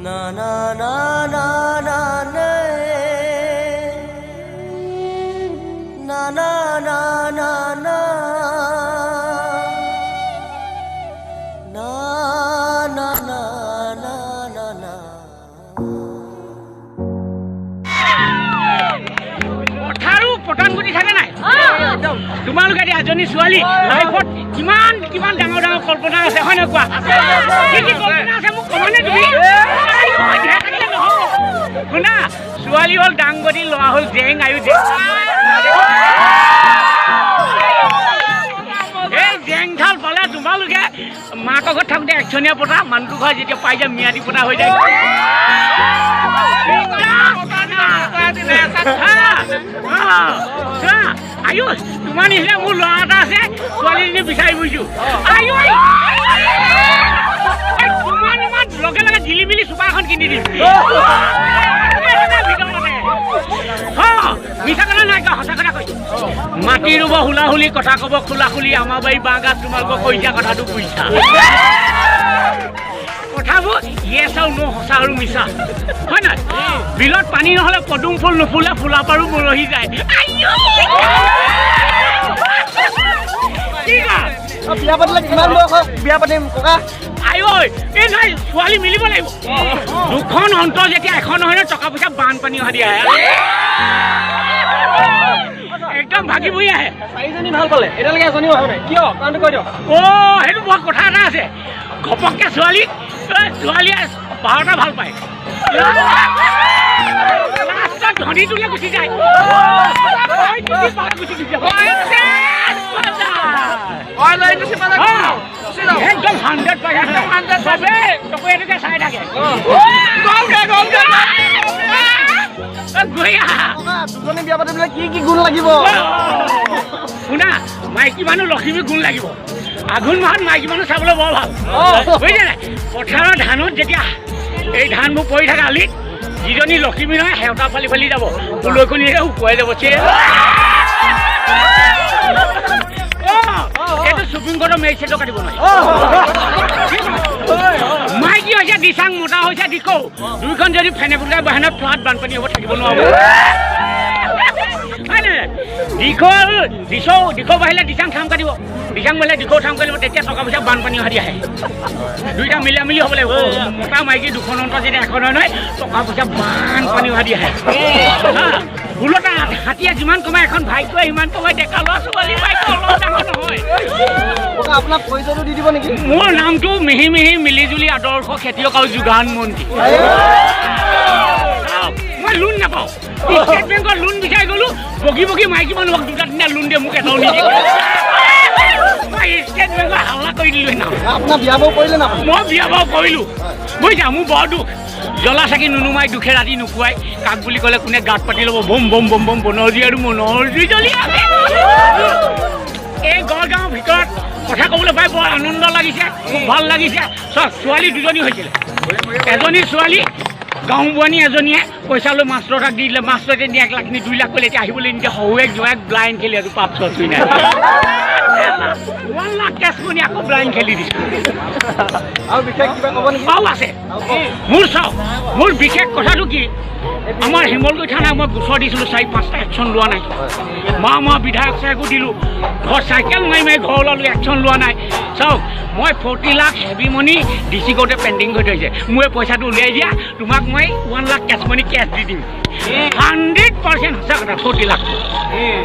na na na na na na na na na na na na na na na na কথাৰো পটনগুটি থাকে নাই তোমালোকে এজনী ছোৱালী লাইফত কিমান কিমান ডাঙৰ ডাঙৰ কল্পনা আছে হয় নে কোৱা কি কি কল্পনা আছে মোক কমানে তুমি শুনা ছোৱালী হ'ল ডাংগদি লোৱা হ'ল জেং আয়ু এই জেং ঢাল পালে তোমালোকে মাকৰ ঘৰত থাকোঁতে একচনীয়া পতা মানুহটো ঘৰত যেতিয়া পাই যায় মিয়াদি পতা হৈ যায় আয়ুষ তোমাৰ নিচিনা মোৰ ল'ৰা এটা আছে ছোৱালীজনী বিচাৰি ফুৰিছোঁ তোমাৰ ইমান লগে লগে জিলি মিলি চোপা এখন কিনি দিম মিছা কথা নাই কোৱা সঁচা কথা কৈছোঁ মাটি ৰুব হুলাহুলি কথা ক'ব খোলা খুলি আমাৰ বাৰী বাঁহ গাজ তোমালোকক কৈছা কথাটো বুজিছা কথাবোৰ ইয়েছ আৰু ন সঁচা আৰু মিছা হয় নাই বিলত পানী নহ'লে পদুম ফুল নুফুলে ফুলা পাৰো মৰহি যায় বিয়া পাতিলে কিমান বয়স বিয়া পাতিম ককা আইঐ এই নাই ছোৱালী মিলিব লাগিব দুখন অন্তৰ যেতিয়া এখন নহয় টকা পইচা বানপানী অহা দিয়া একদম ভাগি বহি আহে চাৰিজনী ভাল পালে এতিয়ালৈকে এজনীও অহা নাই কিয় কাৰণটো কৈ দিয়ক সেইটো বৰ কথা এটা আছে ঘপককে ছোৱালীয়ে 12টা ভাল পায় ধনীটোলে গুচি যায় একদম 100% চবে চকু এইটোকে চাই থাকে দুজনী বিয়া পাতিবলৈ কি কি গুণ লাগিব শুনা মাইকী মানুহ লখিমী গুণ লাগিব আঘোণ মাহত মাইকী মানুহ চাবলৈ বৰ ভাল বুজিছে নাই পথাৰৰ ধানত যেতিয়া এই ধানবোৰ পৰি থাকে আলিত যিজনী লখিমী নহয় সেউতা ফালি ফালি যাব ফুলকণিৰে উপুৱাই যাব এইটো সুপ্ৰিম কোৰ্টৰ মেজিষ্ট্ৰেটো কাটিব নোৱাৰে মাইকী হৈছে দিচাং মতা হৈছে দিকৌ দুইখন যদি ফেনে ফুটাই বাহানত ফ্লাট বানপানী হ'ব থাকিব নোৱাৰিব দিখৌ বাঢ়িলে দিচাং থাম কাটিব দিচাং বাঢ়িলে দিখৌ থাম কাটিব তেতিয়া টকা পইচা বানপানী অহা আহে দুইটা মিলা মিলি হ'ব লাগিব মতা মাইকী দুখন অন্ত যেতিয়া এখন নহয় টকা পইচা বানপানী অহা আহে ভুলতা হাতীয়ে যিমান কমাই এখন ভাইটোৱে সিমান কমাই ডেকা ল'ৰা ছোৱালী বাইক অলপ ডাঙৰ নহয় আপোনাক পইচাটো দি দিব নেকি মোৰ নামটো মিহি মিহি মিলিজুলি আদৰ্শ খেতিয়ক আৰু যোগান মন্ত্ৰী মই লোন নাপাওঁ ষ্টেট বেংকৰ লোন বিচাৰি গ'লো বগি বগি মাইকী মানুহক দুটা তিনিটা লোন দিয়ে মোক এটাও নিদিয়ে মই ষ্টেট বেংকৰ হাল্লা কৰি দিলোঁ নাম আপোনাৰ বিয়া বাৰু কৰিলে না মই বিয়া বাৰু কৰিলোঁ বুজিছা মোৰ বৰ দুখ জ্বলা চাকি নুনুমাই দুখে ৰাতি নুকুৱাই কাক বুলি ক'লে কোনে গাত পাতি ল'ব বম বম বম বম বনৰজী আৰু মনোহৰজী জ্বলি আছে এই গড়গাঁৱৰ ভিতৰত কথা ক'বলৈ পাই বৰ আনন্দ লাগিছে খুব ভাল লাগিছে চব ছোৱালী দুজনী হৈছিলে এজনী ছোৱালী গাঁও বোৱানী এজনীয়ে পইচা লৈ মাষ্টৰ তাক দি দিলে মাষ্টৰে নি 1 লাখ নি 2 লাখ কৰিলে এতিয়া আহিবলৈ নিদিয়ে শহুৱেক জোৱাক ব্লাইণ্ড খেলি আছোঁ পাপ চুই নাই 1 লাখ কেছ মনি আকৌ ব্লাইণ্ড খেলি দিছোঁ আৰু বিশেষ কিবা ক'ব নেকি আৰু আছে মোৰ চাওক মোৰ বিশেষ কথাটো কি আমাৰ শিমলগুৰি থানাক মই গোচৰ দিছিলোঁ 4-5টা একশ্যন লোৱা নাই মা বিধায়ক চাহেবো দিলোঁ ঘৰ চাইকেল মাৰি মাৰি ঘৰ ওলালোঁ একশ্যন লোৱা নাই চাওক মই 40 লাখ হেভি মনি ডিচি কোৰ্টে পেণ্ডিং হৈ থৈছে মোৰ এই পইচাটো উলিয়াই দিয়া তোমাক মই 1 লাখ কেছ মনি কেছ দি দিম 100% সঁচা কথা 40 লাখ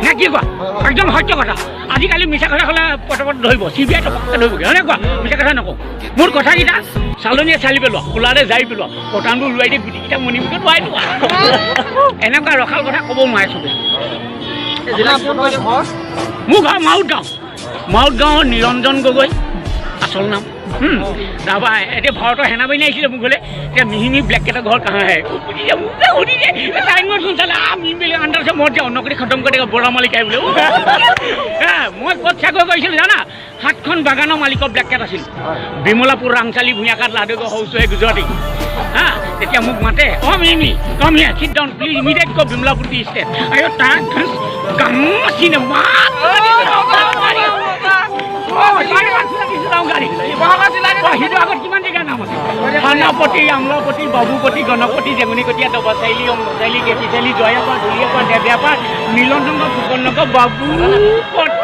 নে কি কোৱা একদম সত্য কথা আজিকালি মিছা কথা ক'লে পটপট ধৰিব CBI টপককৈ ধৰিবগৈ হয়নে কোৱা মিছা কথা নকওঁ মোৰ কথাকেইটা চালনীয়ে চালি পেলোৱা খোলাৰে যাই পেলোৱা পটানবোৰ ওলাই দিয়ে গুটিকেইটা মণিমুখত লোৱাই লোৱা এনেকুৱা ৰখাল কথা ক'ব নোৱাৰে চবে মোৰ ঘৰ মাউতগাঁৱৰ নিৰঞ্জন গগৈ আচল নাম তাৰপৰা এতিয়া ভাৰতৰ সেনাবাহিনী আহিছিলে মোক ঘৰলৈ এতিয়া মিহি ব্লেক কেইটা ঘৰ কাহা হে আণ্ডাৰ से मर जाओ नौकरी खत्म कर देगा बड़ा मालिक है बोले मैं कत चाकरी কৰিছিল জানা 7খন বাগানৰ মালিকৰ ব্লেক কেট আছিল বিমলাপুৰ ৰাংচালি ভুঞাকাত লাডেগো হাউস है गुजराती हाँ তেতিয়া মোক মাতে ও Mimi come here sit down please immediate go Bimalapur tea estate আয়ো তাক গাম সিনেমা সেইটো আগত কিমান জেগাৰ নাম আছে থানাপতি আমলাপতি বাবুপতি গণপতি জেঙুনিকটীয়া দবা চাৰিআলি অংগ চাৰিআলি কেপি চাৰিআলি জয়াপাৰ ধুলীয়াপাৰ দেবেয়াপাৰ মিলন নগৰ ফুকন নগৰ বাবুপতি